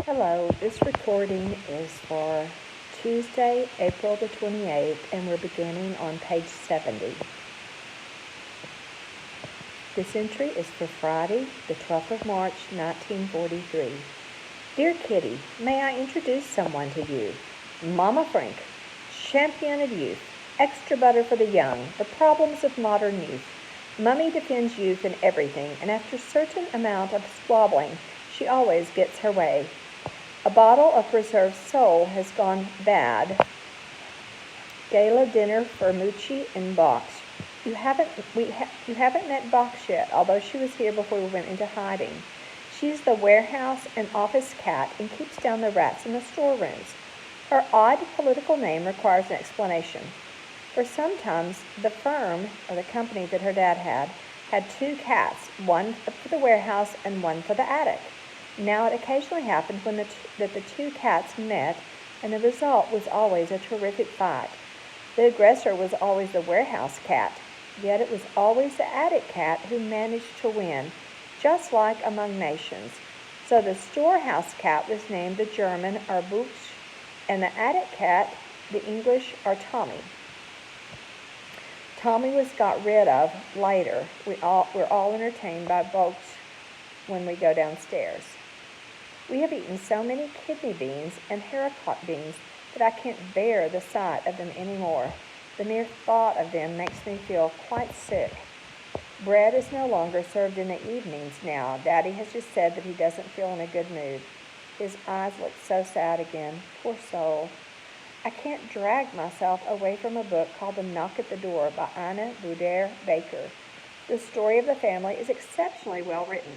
Hello, this recording is for Tuesday, April the 28th, and we're beginning on page 70. This entry is for Friday, the 12th of March, 1943. Dear Kitty, may I introduce someone to you? Mama Frank, champion of youth, extra butter for the young, the problems of modern youth. Mummy defends youth in everything, and after a certain amount of squabbling, she always gets her way. A bottle of preserved sole has gone bad. Gala dinner for Moochie and Box. You haven't met Box yet, although she was here before we went into hiding. She's the warehouse and office cat and keeps down the rats in the storerooms. Her odd political name requires an explanation. For sometimes the firm, or the company that her dad had two cats, one for the warehouse and one for the attic. Now it occasionally happened that the two cats met, and the result was always a terrific fight. The aggressor was always the warehouse cat, yet it was always the attic cat who managed to win, just like among nations. So the storehouse cat was named the German or Buch, and the attic cat the English or Tommy. Tommy was got rid of later. We're all entertained by Buch when we go downstairs. We have eaten so many kidney beans and haricot beans that I can't bear the sight of them anymore. The mere thought of them makes me feel quite sick. Bread is no longer served in the evenings now. Daddy has just said that he doesn't feel in a good mood. His eyes look so sad again. Poor soul. I can't drag myself away from a book called The Knock at the Door by Ina Boudère Baker. The story of the family is exceptionally well written.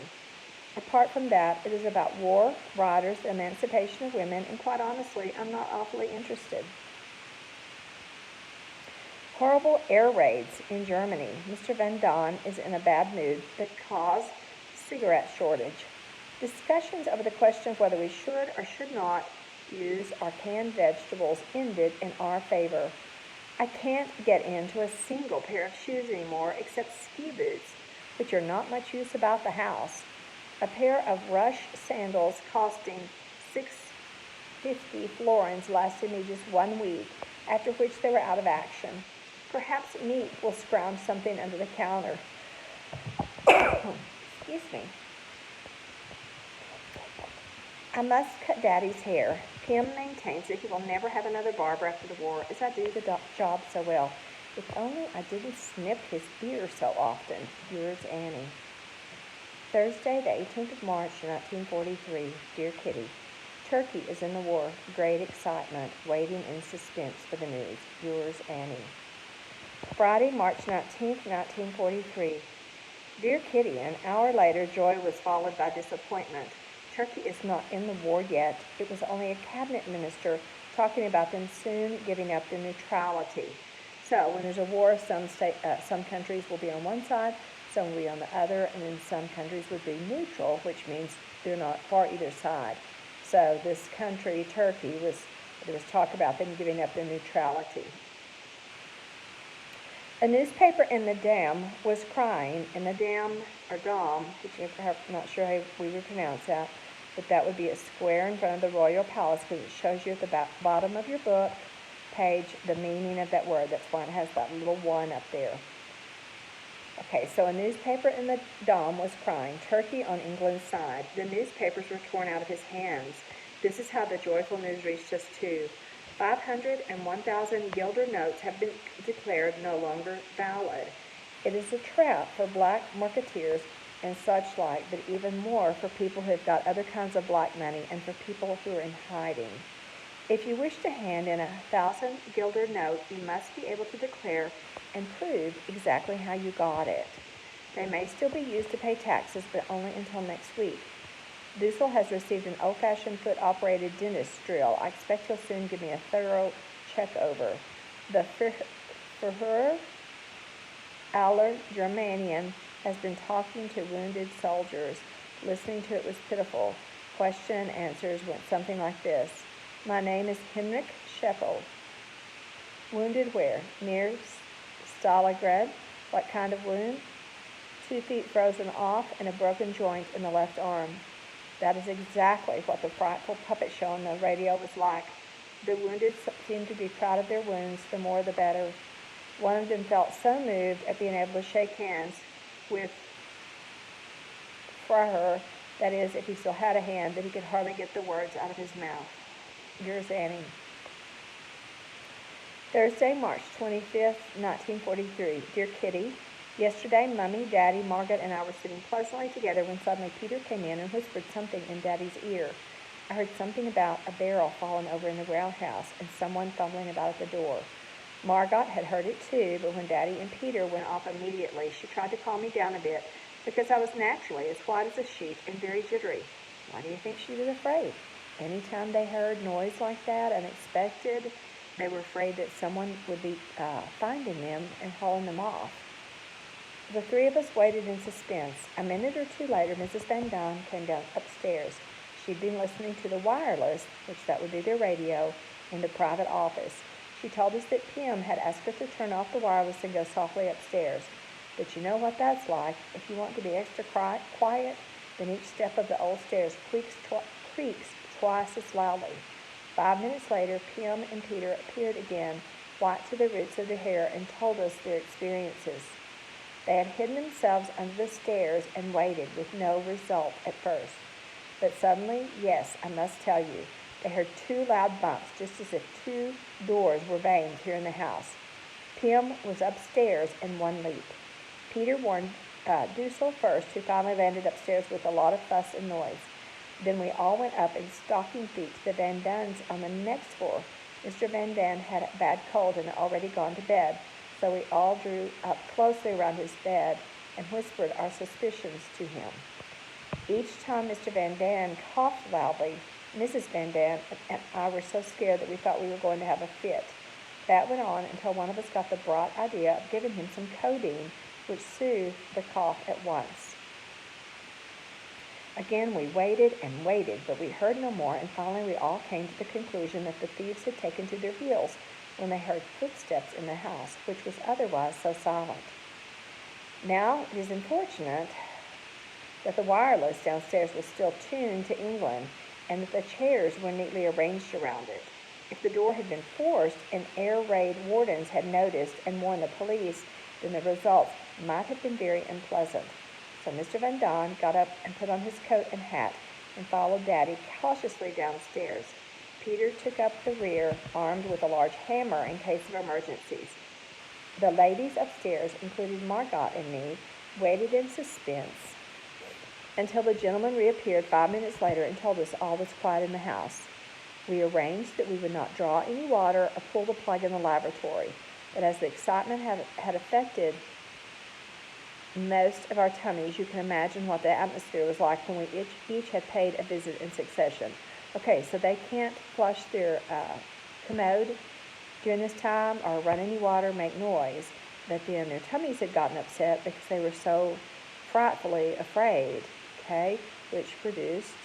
Apart from that, it is about war, riders, the emancipation of women, and quite honestly, I'm not awfully interested. Horrible air raids in Germany. Mr. Van Daan is in a bad mood that caused cigarette shortage. Discussions over the question of whether we should or should not use our canned vegetables ended in our favor. I can't get into a single pair of shoes anymore except ski boots, which are not much use about the house. A pair of rush sandals costing $6.50 florins lasted me just 1 week, after which they were out of action. Perhaps Neat will scrounge something under the counter. Excuse me. I must cut Daddy's hair. Pim maintains that he will never have another barber after the war, as I do the job so well. If only I didn't snip his ear so often. Yours, Annie. Thursday, the 18th of March, 1943. Dear Kitty, Turkey is in the war. Great excitement. Waiting in suspense for the news. Yours, Annie. Friday, March 19th, 1943. Dear Kitty, an hour later, joy was followed by disappointment. Turkey is not in the war yet. It was only a cabinet minister talking about them soon giving up their neutrality. So when there's a war, some countries will be on one side, some will be on the other, and then some countries would be neutral, which means they're not for either side. So this country, Turkey, there was talk about them giving up their neutrality. A newspaper in the Dam was crying, and the Dam, or Dom, which I'm not sure how we would pronounce that, but that would be a square in front of the Royal Palace, because it shows you at the bottom of your book page the meaning of that word. That's why it has that little one up there. Okay, so a newspaper in the Dom was crying, Turkey on England's side. The newspapers were torn out of his hands. This is how the joyful news reached us too. 500 and 1,000 guilder notes have been declared no longer valid. It is a trap for black marketeers and such like, but even more for people who have got other kinds of black money and for people who are in hiding. If you wish to hand in 1,000 guilder note, you must be able to declare and prove exactly how you got it. They may still be used to pay taxes, but only until next week. Dussel has received an old-fashioned foot-operated dentist drill. I expect he'll soon give me a thorough check-over. The Führer aller Germanien has been talking to wounded soldiers. Listening to it was pitiful. Question and answers went something like this. My name is Henrik Scheffel. Wounded where? Near Stalingrad. What kind of wound? 2 feet frozen off and a broken joint in the left arm. That is exactly what the frightful puppet show on the radio was like. The wounded seemed to be proud of their wounds, the more the better. One of them felt so moved at being able to shake hands with Friar, that is, if he still had a hand, that he could hardly get the words out of his mouth. Yours, Annie. Thursday, March 25th, 1943. Dear Kitty, yesterday, Mummy, Daddy, Margaret, and I were sitting pleasantly together when suddenly Peter came in and whispered something in Daddy's ear. I heard something about a barrel fallen over in the roundhouse and someone fumbling about at the door. Margot had heard it too, but when Daddy and Peter went off immediately, she tried to calm me down a bit because I was naturally as white as a sheet and very jittery. Why do you think she was afraid? Anytime they heard noise like that, unexpected, they were afraid that someone would be finding them and hauling them off. The three of us waited in suspense. A minute or two later, Mrs. Van Daan came down upstairs. She'd been listening to the wireless, which that would be their radio, in the private office. She told us that Pim had asked her to turn off the wireless and go softly upstairs. But you know what that's like. If you want to be extra quiet, then each step of the old stairs creaks twice as loudly. 5 minutes later, Pim and Peter appeared again, white to the roots of their hair, and told us their experiences. They had hidden themselves under the stairs and waited with no result at first. But suddenly, yes, I must tell you, they heard two loud bumps, just as if two doors were banged here in the house. Pim was upstairs in one leap. Peter warned Dussel first, who finally landed upstairs with a lot of fuss and noise. Then we all went up in stocking feet to the Van Daans on the next floor. Mr. Van Daan had a bad cold and had already gone to bed, so we all drew up closely around his bed and whispered our suspicions to him. Each time Mr. Van Daan coughed loudly, Mrs. Van Daan and I were so scared that we thought we were going to have a fit. That went on until one of us got the bright idea of giving him some codeine, which soothed the cough at once. Again we waited and waited, but we heard no more, and finally we all came to the conclusion that the thieves had taken to their heels when they heard footsteps in the house, which was otherwise so silent. Now, it is unfortunate that the wireless downstairs was still tuned to England, and that the chairs were neatly arranged around it. If the door had been forced and air raid wardens had noticed and warned the police, then the results might have been very unpleasant. So Mr. Van Daan got up and put on his coat and hat and followed Daddy cautiously downstairs. Peter took up the rear, armed with a large hammer in case of emergencies. The ladies upstairs, including Margot and me, waited in suspense until the gentleman reappeared 5 minutes later and told us all was quiet in the house. We arranged that we would not draw any water or pull the plug in the lavatory, but as the excitement had affected most of our tummies, you can imagine what the atmosphere was like when we each had paid a visit in succession. Okay, so they can't flush their commode during this time or run any water, make noise, but then their tummies had gotten upset because they were so frightfully afraid, okay, which produced,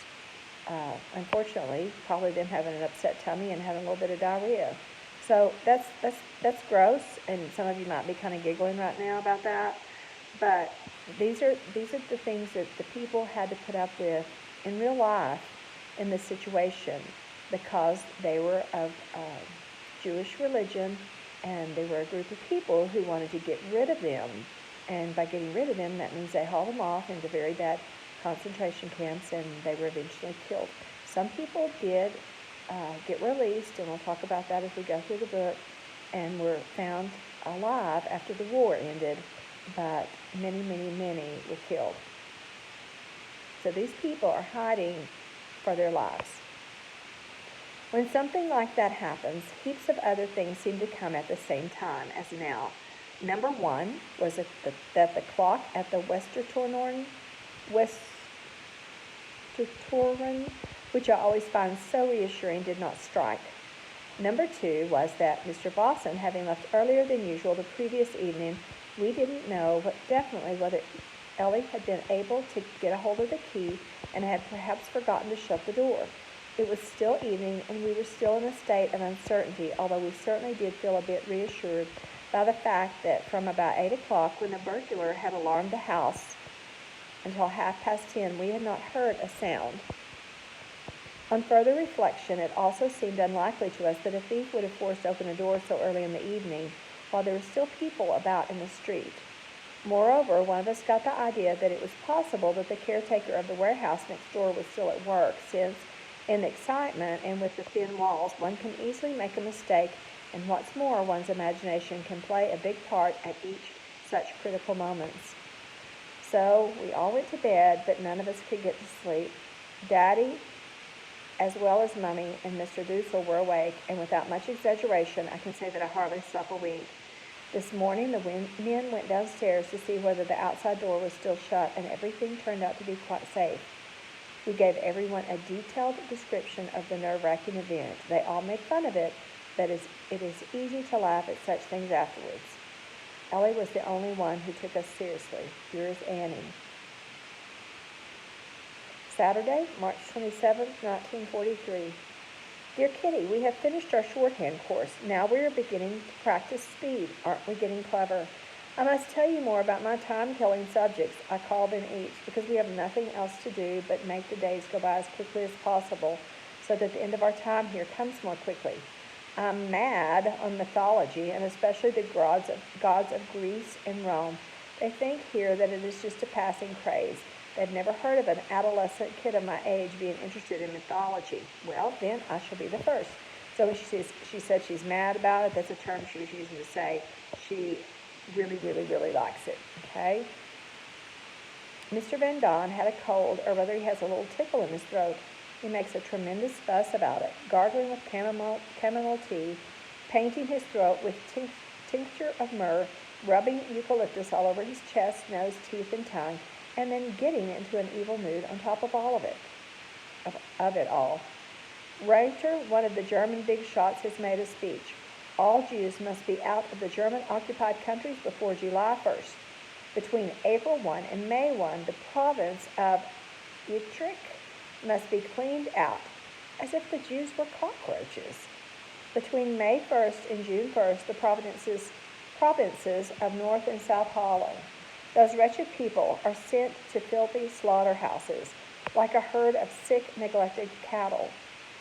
unfortunately, probably them having an upset tummy and having a little bit of diarrhea. So that's gross, and some of you might be kind of giggling right now about that. But these are the things that the people had to put up with in real life in this situation because they were of Jewish religion, and they were a group of people who wanted to get rid of them. And by getting rid of them, that means they hauled them off into very bad concentration camps, and they were eventually killed. Some people did get released, and we'll talk about that as we go through the book, and were found alive after the war ended, but many, many, many were killed. So these people are hiding for their lives. When something like that happens, heaps of other things seem to come at the same time as now. Number one was that the clock at the Westertoren, which I always find so reassuring, did not strike. Number two was that Mr. Vossen, having left earlier than usual the previous evening, we didn't know definitely whether Ellie had been able to get a hold of the key and had perhaps forgotten to shut the door. It was still evening, and we were still in a state of uncertainty, although we certainly did feel a bit reassured by the fact that from about 8 o'clock, when the burglar had alarmed the house, until 10:30, we had not heard a sound. On further reflection, it also seemed unlikely to us that a thief would have forced open a door so early in the evening while there were still people about in the street. Moreover, one of us got the idea that it was possible that the caretaker of the warehouse next door was still at work, since, in the excitement and with the thin walls, one can easily make a mistake, and what's more, one's imagination can play a big part at each such critical moments. So we all went to bed, but none of us could get to sleep. Daddy, as well as Mummy and Mr. Dussel, were awake, and without much exaggeration, I can say that I hardly slept a wink. This morning, the men went downstairs to see whether the outside door was still shut, and everything turned out to be quite safe. We gave everyone a detailed description of the nerve-wracking event. They all made fun of it, but it is easy to laugh at such things afterwards. Ellie was the only one who took us seriously. Yours, Annie. Saturday, March 27, 1943. Dear Kitty, we have finished our shorthand course. Now we are beginning to practice speed. Aren't we getting clever? I must tell you more about my time-killing subjects I called in each, because we have nothing else to do but make the days go by as quickly as possible, so that the end of our time here comes more quickly. I'm mad on mythology, and especially the gods of Greece and Rome. They think here that it is just a passing craze. They've never heard of an adolescent kid of my age being interested in mythology. Well, then I shall be the first. So when she said she's mad about it, that's a term she was using to say she really, really, really likes it, okay? Mr. Van Don had a cold, or rather he has a little tickle in his throat. He makes a tremendous fuss about it, gargling with chamomile tea, painting his throat with tincture of myrrh, rubbing eucalyptus all over his chest, nose, teeth, and tongue, and then getting into an evil mood on top of all of it all. Reuter, one of the German big shots, has made a speech. All Jews must be out of the German-occupied countries before July 1st. Between April 1 and May 1, the province of Utrecht must be cleaned out, as if the Jews were cockroaches. Between May 1st and June 1st, the provinces of North and South Holland. Those wretched people are sent to filthy slaughterhouses, like a herd of sick, neglected cattle.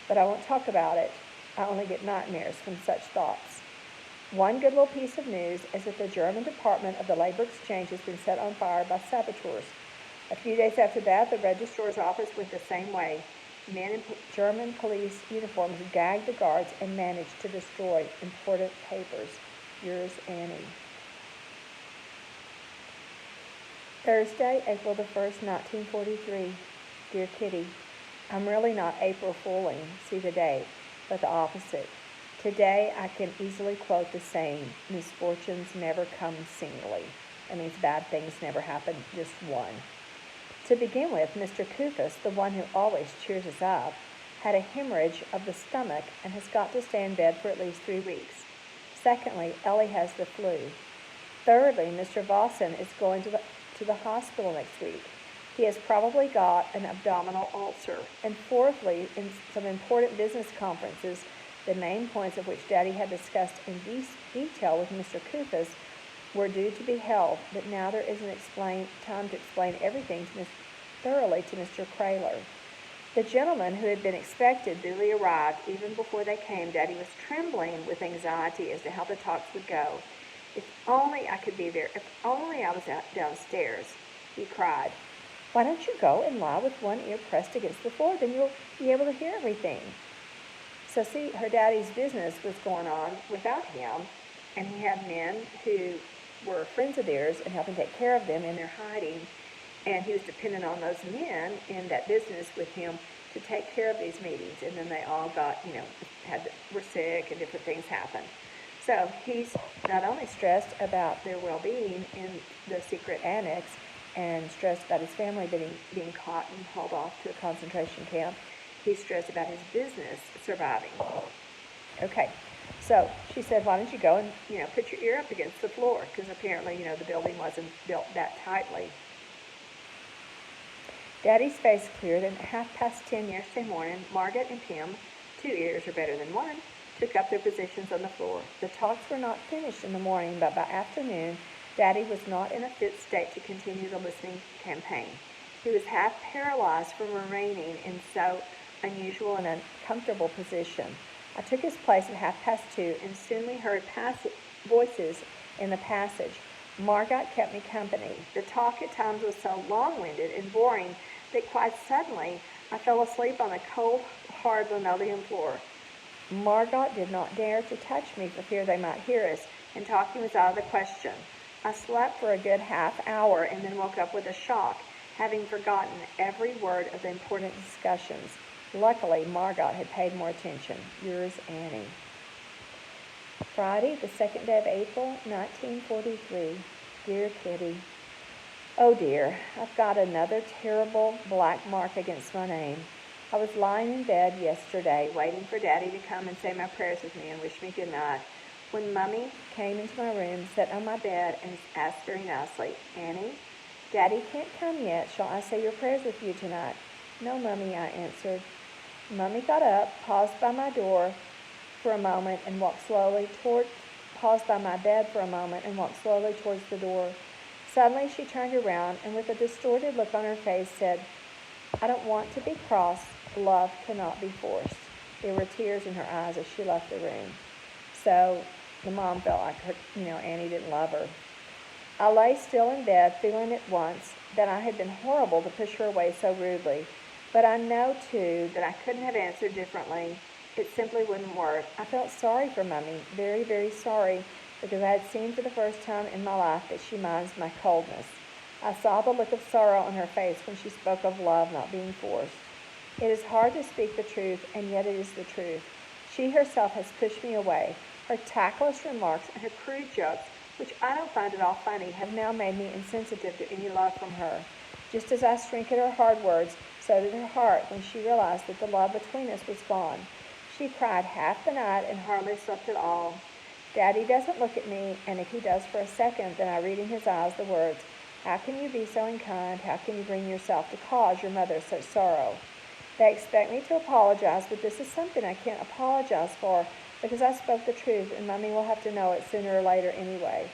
But I won't talk about it. I only get nightmares from such thoughts. One good little piece of news is that the German Department of the Labor Exchange has been set on fire by saboteurs. A few days after that, the registrar's office went the same way. Men in German police uniforms gagged the guards and managed to destroy important papers. Yours, Annie. Thursday, April the 1st, 1943. Dear Kitty, I'm really not April fooling, see the date, but the opposite. Today I can easily quote the saying, misfortunes never come singly. That means bad things never happen just one. To begin with, Mr. Kufus, the one who always cheers us up, had a hemorrhage of the stomach and has got to stay in bed for at least 3 weeks. Secondly, Ellie has the flu. Thirdly, Mr. Vossen is going to the hospital next week. He has probably got an abdominal ulcer. And fourthly, in some important business conferences, the main points of which Daddy had discussed in detail with Mr. Kufus were due to be held, but now there isn't time to explain everything thoroughly to Mr. Krahler. The gentleman who had been expected duly arrived. Even before they came, Daddy was trembling with anxiety as to how the talks would go. If only I could be there. If only I was downstairs, he cried. Why don't you go and lie with one ear pressed against the floor? Then you'll be able to hear everything. So see, her daddy's business was going on without him, and he had men who were friends of theirs and helping take care of them in their hiding, and he was dependent on those men in that business with him to take care of these meetings, and then they all got, were sick and different things happened. So he's not only stressed about their well-being in the secret annex and stressed about his family being caught and hauled off to a concentration camp, he's stressed about his business surviving. Okay, so she said, why don't you go and, put your ear up against the floor, because apparently, the building wasn't built that tightly. Daddy's face cleared, and at 10:30 yesterday morning, Margaret and Pim, 2 ears are better than one, took up their positions on the floor. The talks were not finished in the morning, but by afternoon, Daddy was not in a fit state to continue the listening campaign. He was half paralyzed from remaining in so unusual and uncomfortable position. I took his place at 2:30, and soon we heard voices in the passage. Margot kept me company. The talk at times was so long-winded and boring that quite suddenly I fell asleep on the cold, hard linoleum floor. Margot did not dare to touch me for fear they might hear us, and talking was out of the question. I slept for a good half hour and then woke up with a shock, having forgotten every word of the important discussions. Luckily, Margot had paid more attention. Yours, Annie. Friday, the 2nd day of April, 1943. Dear Kitty, oh dear, I've got another terrible black mark against my name. I was lying in bed yesterday, waiting for Daddy to come and say my prayers with me and wish me good night, when Mummy came into my room, sat on my bed, and asked very nicely, Annie, Daddy can't come yet. Shall I say your prayers with you tonight? No, Mummy, I answered. Mummy got up, paused by my door for a moment, and paused by my bed for a moment and walked slowly towards the door. Suddenly she turned around and with a distorted look on her face said, I don't want to be cross. Love cannot be forced. There were tears in her eyes as she left the room. So the mom felt like Annie didn't love her. I lay still in bed, feeling at once that I had been horrible to push her away so rudely. But I know, too, that I couldn't have answered differently. It simply wouldn't work. I felt sorry for Mummy, very, very sorry, because I had seen for the first time in my life that she minds my coldness. I saw the look of sorrow on her face when she spoke of love not being forced. It is hard to speak the truth, and yet it is the truth. She herself has pushed me away. Her tactless remarks and her crude jokes, which I don't find at all funny, have now made me insensitive to any love from her. Just as I shrink at her hard words, so did her heart when she realized that the love between us was gone. She cried half the night and hardly slept at all. Daddy doesn't look at me, and if he does for a second, then I read in his eyes the words, how can you be so unkind? How can you bring yourself to cause your mother such sorrow? They expect me to apologize, but this is something I can't apologize for because I spoke the truth, and Mummy will have to know it sooner or later anyway.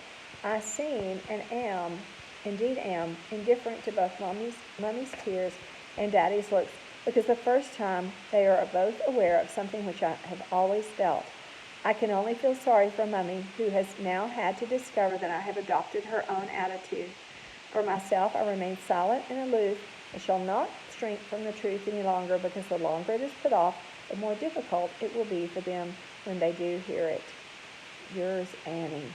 I seem and am, indeed am, indifferent to both Mummy's tears and Daddy's looks, because the first time they are both aware of something which I have always felt. I can only feel sorry for Mummy, who has now had to discover that I have adopted her own attitude. For myself, I remain silent and aloof, and shall not shrink from the truth any longer, because the longer it is put off, the more difficult it will be for them when they do hear it. Yours, Annie.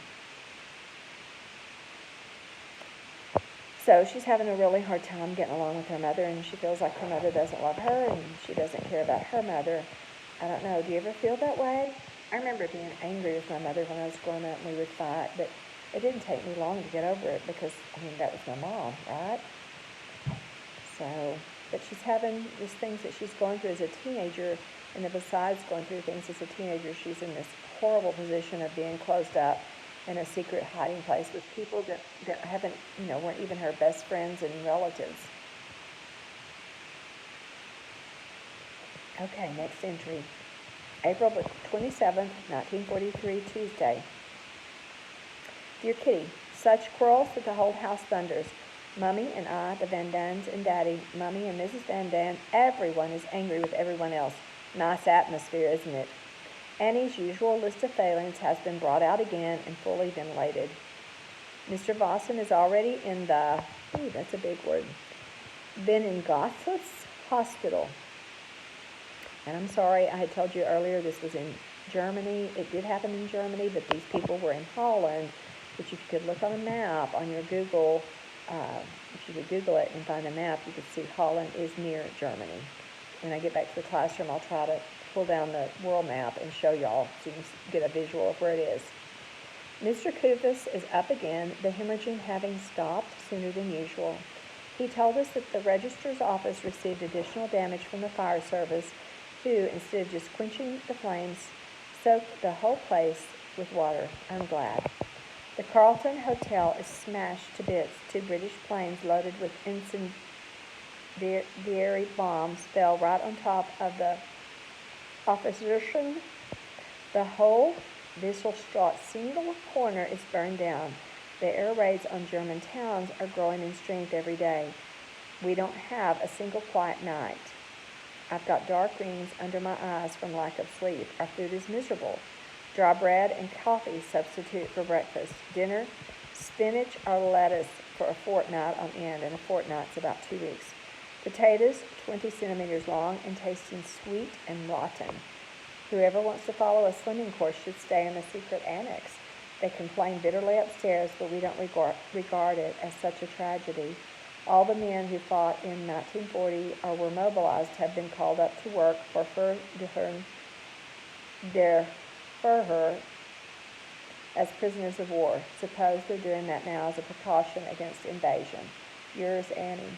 So she's having a really hard time getting along with her mother, and she feels like her mother doesn't love her, and she doesn't care about her mother. I don't know. Do you ever feel that way? I remember being angry with my mother when I was growing up, and we would fight, but it didn't take me long to get over it because, that was my mom, right? So, but she's having these things that she's going through as a teenager, and then besides going through things as a teenager, she's in this horrible position of being closed up in a secret hiding place with people that haven't, weren't even her best friends and relatives. Okay, next entry. April 27th, 1943, Tuesday. Dear Kitty, such quarrels that the whole house thunders. Mummy and I, the Van Dans and Daddy, Mummy and Mrs. Van Daan, everyone is angry with everyone else. Nice atmosphere, isn't it? Annie's usual list of failings has been brought out again and fully ventilated. Mr. Vossen is already in the, that's a big word, been in Gotthard's hospital. And I'm sorry, I had told you earlier this was in Germany. It did happen in Germany, but these people were in Holland, which if you could look on a map on your Google, if you could Google it and find a map, you could see Holland is near Germany. When I get back to the classroom, I'll try to pull down the world map and show y'all so you can get a visual of where it is. Mr. Kufus is up again, the hemorrhaging having stopped sooner than usual. He told us that the registrar's office received additional damage from the fire service, who, instead of just quenching the flames, soaked the whole place with water. I'm glad. The Carlton Hotel is smashed to bits. 2 British planes loaded with incendiary bombs fell right on top of the Officerschen. The whole Wieselstraat single corner is burned down. The air raids on German towns are growing in strength every day. We don't have a single quiet night. I've got dark rings under my eyes from lack of sleep. Our food is miserable. Dry bread and coffee substitute for breakfast. Dinner, spinach or lettuce for a fortnight on end, and a fortnight's about 2 weeks. Potatoes, 20 centimeters long and tasting sweet and rotten. Whoever wants to follow a swimming course should stay in the secret annex. They complain bitterly upstairs, but we don't regard it as such a tragedy. All the men who fought in 1940 or were mobilized have been called up to work for der Führer as prisoners of war. Suppose they're doing that now as a precaution against invasion. Yours, Annie.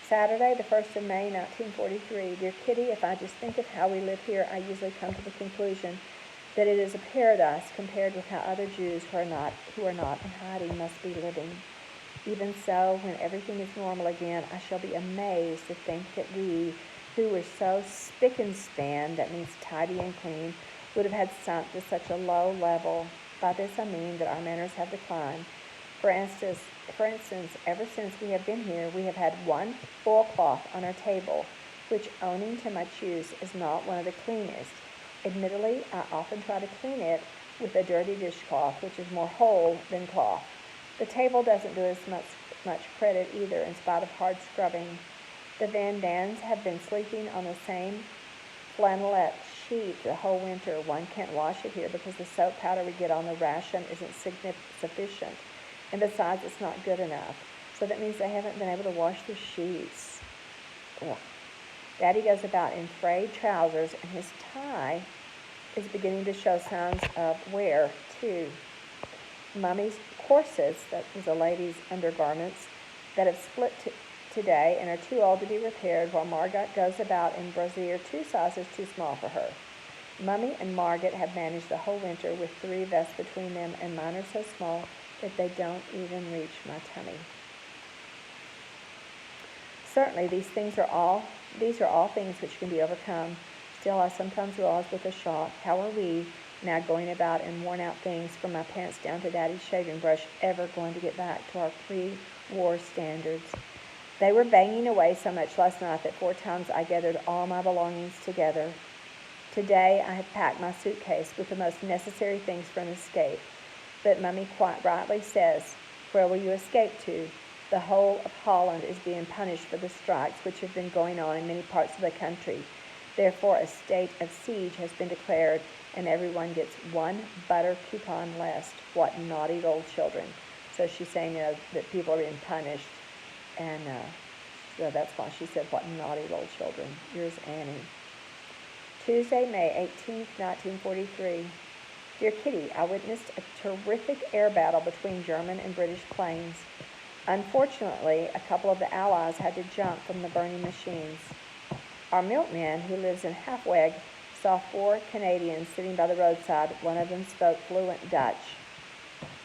Saturday, the 1st of May, 1943. Dear Kitty, if I just think of how we live here, I usually come to the conclusion that it is a paradise compared with how other Jews who are not in hiding must be living. Even so, when everything is normal again, I shall be amazed to think that we, who were so spick and span, that means tidy and clean, would have had sunk to such a low level. By this I mean that our manners have declined. For instance, ever since we have been here, we have had one oilcloth on our table, which, owning to much use, is not one of the cleanest. Admittedly, I often try to clean it with a dirty dishcloth, which is more whole than cloth. The table doesn't do us much credit either, in spite of hard scrubbing. The Van Dans have been sleeping on the same flannelette sheet the whole winter. One can't wash it here because the soap powder we get on the ration isn't sufficient. And besides, it's not good enough. So that means they haven't been able to wash the sheets. Ugh. Daddy goes about in frayed trousers, and his tie is beginning to show signs of wear, too. Mummy's corsets, that is a lady's undergarments, that have split today and are too old to be repaired, while Margot goes about in brassiere 2 sizes too small for her. Mummy and Margaret have managed the whole winter with 3 vests between them, and mine are so small that they don't even reach my tummy. Certainly, these are all things which can be overcome. Still, I sometimes realize with a shock, how are we, now going about in worn-out things from my pants down to Daddy's shaving brush, ever going to get back to our pre-war standards? They were banging away so much last night that 4 times I gathered all my belongings together. Today, I have packed my suitcase with the most necessary things for an escape. But Mummy quite rightly says, where will you escape to? The whole of Holland is being punished for the strikes which have been going on in many parts of the country. Therefore, a state of siege has been declared, and everyone gets 1 butter coupon less. What naughty little children. So she's saying that people are being punished, and so that's why she said, what naughty little children. Yours, Annie. Tuesday, May 18th, 1943. Dear Kitty, I witnessed a terrific air battle between German and British planes. Unfortunately, a couple of the Allies had to jump from the burning machines. Our milkman, who lives in Halfweg, saw 4 Canadians sitting by the roadside. One of them spoke fluent Dutch.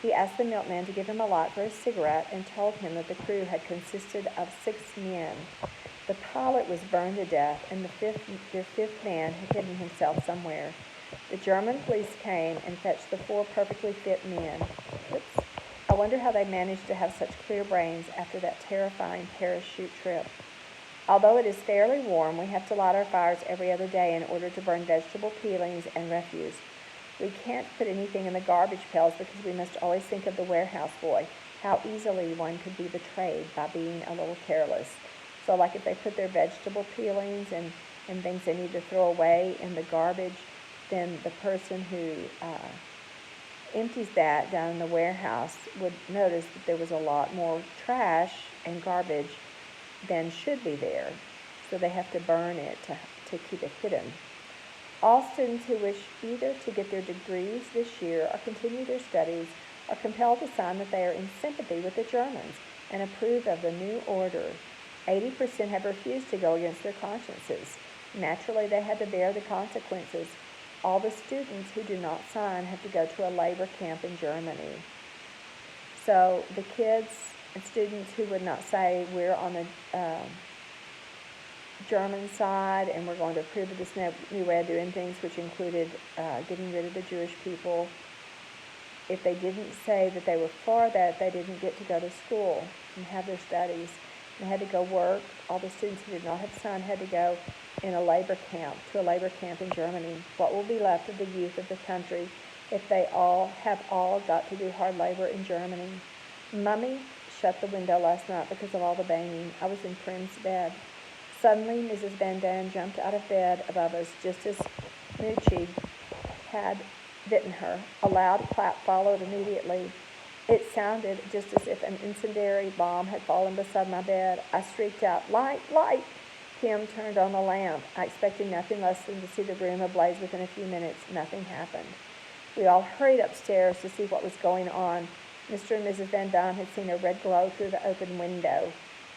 He asked the milkman to give him a light for a cigarette and told him that the crew had consisted of 6 men. The pilot was burned to death, and their fifth man had hidden himself somewhere. The German police came and fetched the 4 perfectly fit men. Oops. I wonder how they managed to have such clear brains after that terrifying parachute trip. Although it is fairly warm, we have to light our fires every other day in order to burn vegetable peelings and refuse. We can't put anything in the garbage pails because we must always think of the warehouse boy, how easily one could be betrayed by being a little careless. So like if they put their vegetable peelings and things they need to throw away in the garbage, then the person who empties that down in the warehouse would notice that there was a lot more trash and garbage than should be there. So they have to burn it to keep it hidden. All students who wish either to get their degrees this year or continue their studies are compelled to sign that they are in sympathy with the Germans and approve of the new order. 80% have refused to go against their consciences. Naturally, they had to bear the consequences. All the students who do not sign have to go to a labor camp in Germany. So the kids and students who would not say we're on the German side and we're going to approve of this new way of doing things, which included getting rid of the Jewish people, if they didn't say that they were for that, they didn't get to go to school and have their studies. and had to go work. All the students who did not have sun had to go in a labor camp, to a labor camp in Germany. What will be left of the youth of the country if they all got to do hard labor in Germany? Mummy shut the window last night because of all the banging. I was in Prim's bed. Suddenly, Mrs. Van Dam jumped out of bed above us just as Moochie had bitten her. A loud clap followed immediately. It sounded just as if an incendiary bomb had fallen beside my bed. I shrieked out, "Light, light!" Kim turned on the lamp. I expected nothing less than to see the room ablaze within a few minutes. Nothing happened. We all hurried upstairs to see what was going on. Mr. and Mrs. Van Dam had seen a red glow through the open window.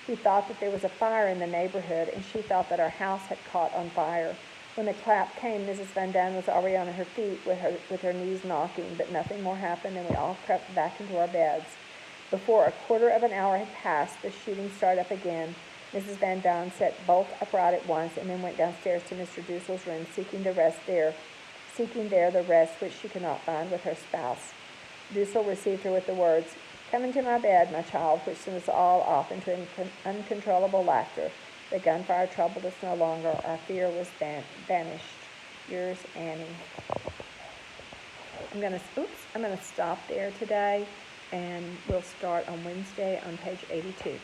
He thought that there was a fire in the neighborhood, and she thought that our house had caught on fire. When the clap came, Mrs. Van Dam was already on her feet with her knees knocking, but nothing more happened, and we all crept back into our beds. Before a quarter of an hour had passed, the shooting started up again. Mrs. Van Dam sat bolt upright at once and then went downstairs to Mr. Dussel's room, seeking there the rest which she could not find with her spouse. Dussel received her with the words, "Come into my bed, my child," which sent us all off into uncontrollable laughter. The gunfire troubled us no longer. Our fear was banished. Yours, Annie. I'm gonna stop there today, and we'll start on Wednesday on page 82.